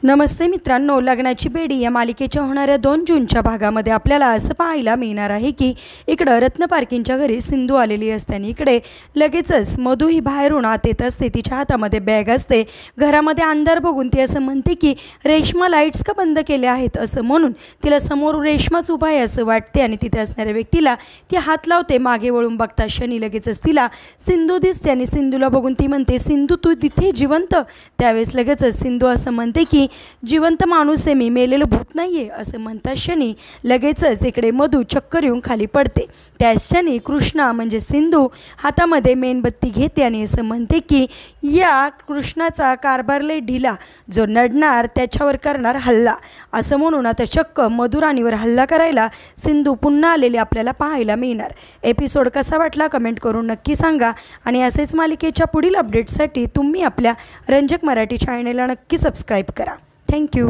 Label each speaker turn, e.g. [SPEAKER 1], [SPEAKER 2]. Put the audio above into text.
[SPEAKER 1] नमस्ते मित्रांनो, लग्नाची बेडी या मालिकेच्या होणाऱ्या 2 जूनच्या भागामध्ये आपल्याला असं पाहायला मिळणार आहे की इकडं रत्न पारखींच्या घरी सिंधू आलेली असते आणि इकडे लगेचच मधू ही बाहेरून आत येत असते। तिच्या हातामध्ये बॅग असते। घरामध्ये अंधार बघून ती असं म्हणते की रेश्मा लाईट्स का बंद केले आहेत असं म्हणून तिला समोर रेश्माच उभा आहे असं वाटते आणि तिथे असणाऱ्या व्यक्तीला ती हात लावते। मागे वळून बघता क्षणी लगेचच तिला सिंधू दिसते आणि सिंधूला बघून ती म्हणते, सिंधू तू तिथे जिवंत? त्यावेळेस लगेचच सिंधू असं म्हणते की जिवंत माणूस आहे मी, मेलेलं भूत नाही आहे असं म्हणता क्षणी लगेचच इकडे मधू चक्कर येऊन खाली पडते। त्याच क्षणी कृष्णा म्हणजे सिंधू हातामध्ये मेणबत्ती घेते आणि असं म्हणते की या कृष्णाचा कारभार लय ढिला, जो नडणार त्याच्यावर करणार हल्ला असं म्हणून आता चक्क मधुराणीवर हल्ला करायला सिंधू पुन्हा आलेली आपल्याला पाहायला मिळणार। एपिसोड कसा वाटला कमेंट करून नक्की सांगा आणि असेच मालिकेच्या पुढील अपडेट्ससाठी तुम्ही आपल्या रंजक मराठी चॅनलला नक्की सबस्क्राईब करा। थँक्यू।